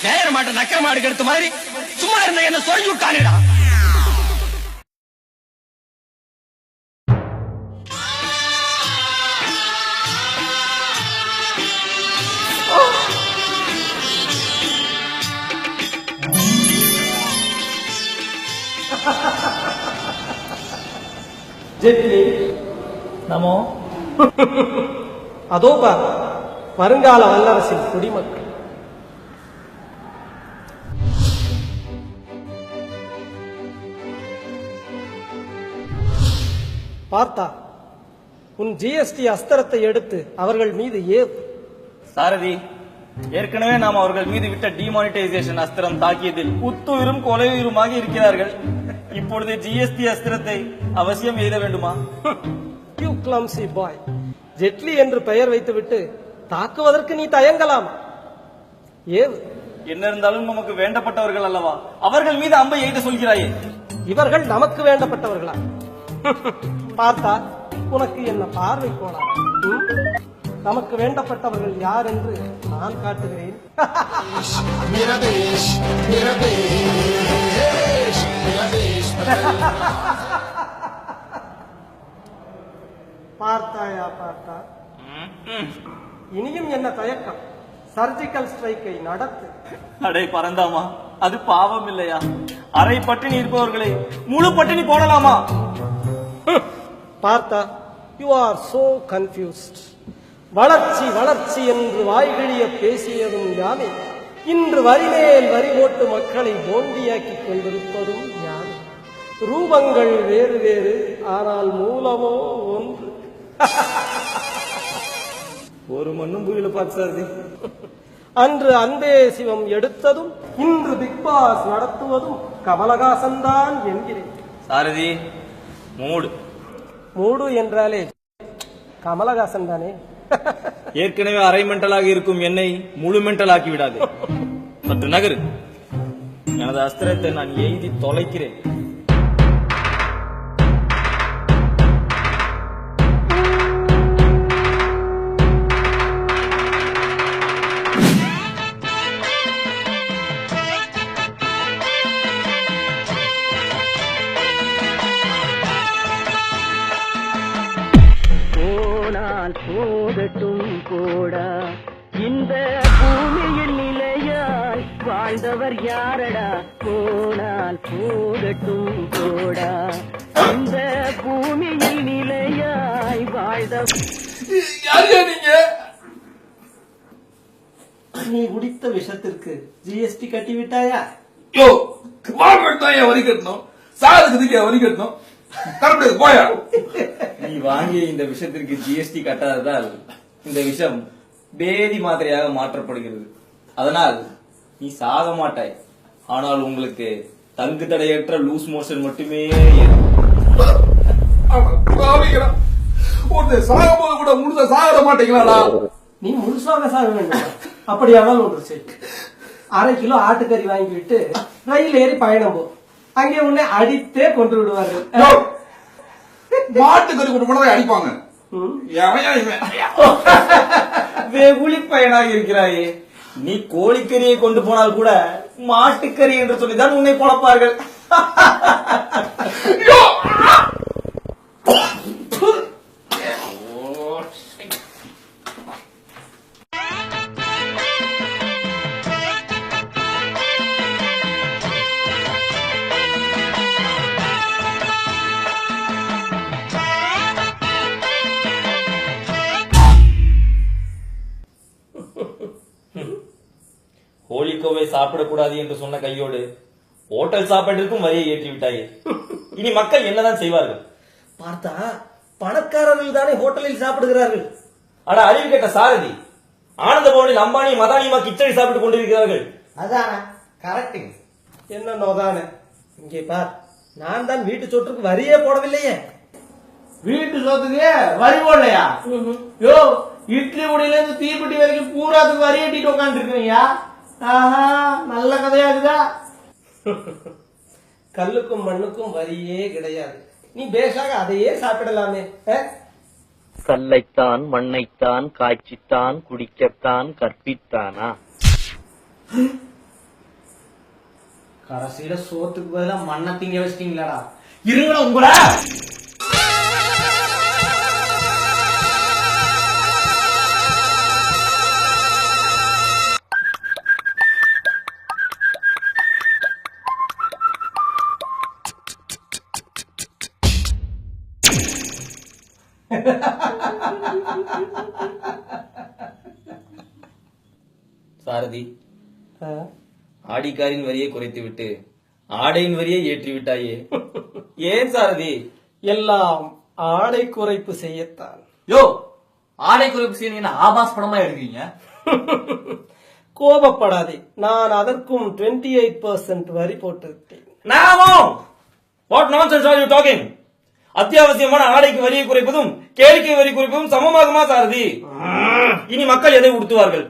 நேர மாட்ட நக்கர மாடு எடுத்த மாதிரி சும்மா இருந்த என்ன சொல்லி விட்டானேடா. ஜெட்லி நமோ. அதோ பார் வருங்கால வல்லரசின் குடிமக்கள். பார்த்தா உன் ஜிஎஸ்டி அஸ்திரத்தை எடுத்து அவர்கள் மீது ஏவு. சாரதி, ஏற்கனவே நாம் அவர்கள் மீது விட்ட டிமானிட்டைசேஷன் அஸ்திரம் தாக்கியதில் புத்துயிரும் கொலையுயிருமாக இருக்கிறார்கள். இப்பொழுது ஜிஎஸ்டி அஸ்திரத்தை அவசியம் எழுத வேண்டுமா? யூ கிளம்சி பாய், ஜெட்லி என்று பெயர் வைத்துவிட்டு தாக்குவதற்கு நீ தயங்கலாமா? ஏவு. என்ன இருந்தாலும் நமக்கு வேண்டப்பட்டவர்கள் அல்லவா, அவர்கள் மீது அம்பை எய்த சொல்கிறாயே. இவர்கள் நமக்கு வேண்டப்பட்டவர்களா? பார்த்தா உனக்கு என்ன பார்வை கோலா? நமக்கு வேண்டப்பட்டவர்கள் யார் என்று நான் காட்டுகிறேன். பார்த்தாயா பார்த்தா, இனியும் என்ன தயக்கம்? சர்ஜிக்கல் ஸ்ட்ரைக்கை நடத்து. அடே பரந்தாமா, அது பாவம் இல்லையா? அரை பட்டினி இருப்பவர்களை முழு பட்டினி போடலாமா? பார்த்தா, யூ ஆர் சோ கன்ஃபியூஸ்ட். வளர்ச்சி வளர்ச்சி என்று வாய்கிழிய பேசியதும் யானை, இன்று வரிமேல் வரி போட்டு மக்களை போண்டியாக்கி கொண்டிருப்பதும் யானை. ரூபங்கள் வேறு வேறு, ஆனால் மூலமோ ஒன்று. ஒரு மண்ணும் புரியல பார்த்தாரு. அன்று அன்பே சிவம் எடுத்ததும் இன்று பிக் பாஸ் நடத்துவதும் கமலஹாசன் தான் என்கிறேன். சாரதி, மூடு. மூடு என்றாலே கமலஹாசன் தானே. ஏற்கனவே அரை மென்டலாக இருக்கும் என்னை முழு மென்டல் ஆக்கி விடாது. சற்று நகரு. எனது அஸ்திரத்தை நான் எய்தி தொலைக்கிறேன். போகட்டும் போடா, இந்த பூமியில் நிலையாய் வாழ்ந்தவர் யாரடா? போனால் போகட்டும் போடா, இந்த பூமியில் நிலையாய் வாழ்ந்தவர். நீ குடித்த விஷத்திற்கு ஜிஎஸ்டி கட்டிவிட்டாயா? வரி கட்டணும், சாருக்கு வரி கட்டணும். போயா, நீ வாங்கிய இந்த விஷயத்திற்கு ஜிஎஸ்டி கட்டாததால் இந்த விஷம் பேதி மாத்திரையாக மாற்றப்படுகிறது. அதனால் நீ சாக மாட்டாய். ஆனால் உங்களுக்கு தங்கு தடையற்ற லூஸ் மோஷன் மட்டுமே சாகும்போது கூட முழுசா சாக மாட்டீங்களா? நீ முழுசாக சாக வேண்டும். அப்படியானால் ஒன்று செய். 1/2 கிலோ ஆட்டுக்கறி வாங்கிவிட்டு ரயில் ஏறி பயணம் போ. அங்கே உன்னை அடித்தே கொண்டு விடுவார்கள். மாட்டுக்கறி கொண்டு போனதை அடிப்பாங்க. வெகுளி பயனாக இருக்கிறாயே. நீ கோழிக்கறியை கொண்டு போனால் கூட மாட்டுக்கறி என்று சொல்லிதான் உன்னை பொழப்பார்கள். ஹோலிகோவை சாப்பிடக்கூடாது என்று சொன்ன கையோடு ஹோட்டல் சாப்பாட்டிற்கும் வரியை ஏற்றி விட்டாயே. இனி மக்கள் என்னதான் செய்வார்கள்? பார்த்தா பணக்காரர்கள் தானே ஹோட்டலில் சாப்பிடுகிறார்கள். அட அறிவு கேட்ட சாரதி, ஆனந்த பவனில் அம்பானி மதானிமா கிச்சடி சாப்பிட்டுக் கொண்டிருக்கிறார்கள். அதான கரெக்ட். என்ன நோதானே, இங்கே பார், நான் தான் வீட்டு சொற்றுக்கு வரியே போடவில்லையே. வீட்டு சொத்துக்கு வரி போடலையா? யோ, இட்லி பொடியில இருந்து தீப்பெட்டி வரைக்கும் பூராத்துக்கு வரி ஏட்டிட்டு உட்காந்து இருக்கீங்க. ஆஹா, நல்ல கதையா இருக்குதா? கல்லுக்கும் மண்ணுக்கும் வரியே கிடையாது. நீ பேஷாக அதையே சாப்பிடலாமே. கல்லைத்தான் மண்ணைத்தான் காய்ச்சித்தான் குடிக்கத்தான் கற்பித்தானா? கடைசியில சோத்துக்கு பதிலா மண்ணை திங்க வச்சிட்டீங்களாடா. இருங்கடா உங்கள. சாரதி, ஆ? ஆடிக்காரின் வரியை குறைத்து விட்டு ஆடையின் வரியை ஏற்றி விட்டாயே, ஏன் சாரதி? எல்லாம் ஆடை குறைப்பு செய்யத்தான். யோ, ஆடை குறைப்பு செய்ய ஆபாஸ் படமா எடுக்கிறீங்க? கோபப்படாதே, நான் அதற்கும் 28% வரி போட்டுவிட்டேன். What nonsense are you talking? அத்தியாவசியமான ஆடைக்கு வரியை குறைப்பதும் கேளிக்கை வரி குறைப்பதும் சமமாகுமா சாரதி? இனி மக்கள் எதை உடுத்துவார்கள்?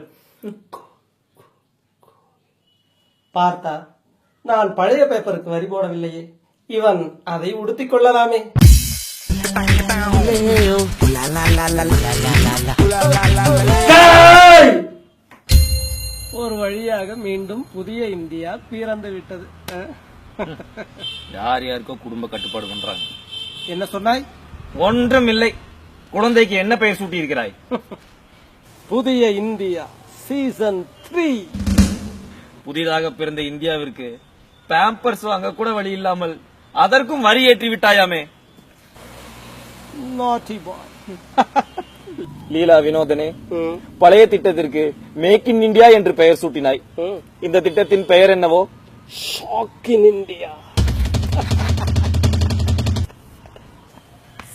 பார்த்தா, நான் பழைய பேப்பருக்கு வரி போடவில்லையே, இவன் அதை உடுத்திக் கொள்ளலாமே. ஒரு வழியாக மீண்டும் புதிய இந்தியா பிறந்து விட்டது. யார் யாருக்கோ குடும்ப கட்டுப்பாடு பண்றாங்க. என்ன சொன்னாய்? ஒன்றும் இல்லை. குழந்தைக்கு என்ன பெயர் சூட்டி இருக்கிறாய்? புதிய இந்தியா சீசன் 3. புதிதாக பிறந்த இந்தியாவிற்கு பேம்பர்ஸ் வாங்க கூட வழி இல்லாமல் அதற்கும் வரி ஏற்றி விட்டாயாமே. Naughty boy. லீலா வினோதனே, பழைய திட்டத்திற்கு மேக் இன் இந்தியா என்று பெயர் சூட்டினாய். இந்த திட்டத்தின் பெயர் என்னவோ? Shock in India.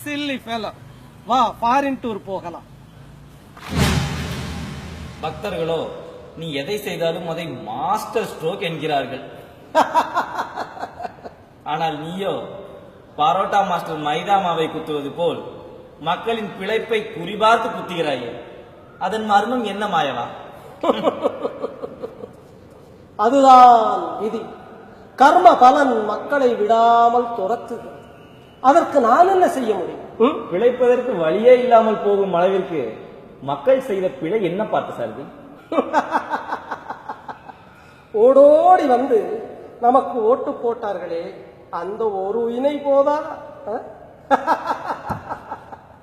Chilli fellow, வா ஃபாரின் டூர் போகலாம். பக்தர்களோ நீ எதை செய்தாலும் அதை மாஸ்டர் ஸ்ட்ரோக் என்கிறார்கள். ஆனால் நீயோ பரோட்டா மாஸ்டர் மைதா மாவை குத்துவது போல் மக்களின் பிழைப்பை குறிபார்த்து குத்துகிறாயே. அதன் மர்மம் என்ன மாயவா? அதுதான் விதி. கர்ம பலன் மக்களை விடாமல் துரத்துது. அதற்கு நான் என்ன செய்ய முடியும்? பிழைப்பதற்கு வழியே இல்லாமல் போகும் அளவிற்கு மக்கள் செய்த பிழை என்ன பார்த்த சாரதி? ஓடோடி வந்து நமக்கு ஓட்டு போட்டார்களே, அந்த ஒரு இணை போதா?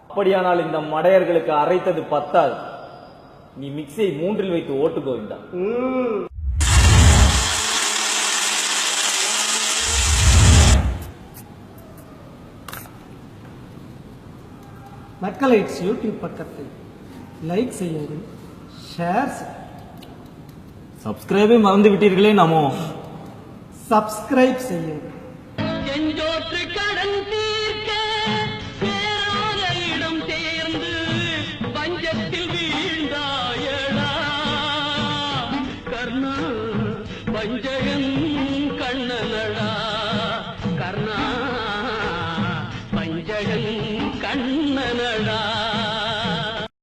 அப்படியானால் இந்த மடையர்களுக்கு அரைத்தது பத்தாது. நீ மிக்சியை 3 வைத்து ஓட்டு கோவிந்தா. மக்களைட்ஸ் யூடியூப் பக்கத்தை லைக் செய்யுங்கள், ஷேர் செய்யுங்கள். சப்ஸ்கிரைபே மறந்து விட்டீர்களே நமோ. சப்ஸ்கிரைப் செய்யுங்கள். செஞ்சோற்று கடன் தீர்க்க சேராத இடம் சேர்ந்து பஞ்சத்தில் வீழ்ந்தாயடா கர்ணா பஞ்ச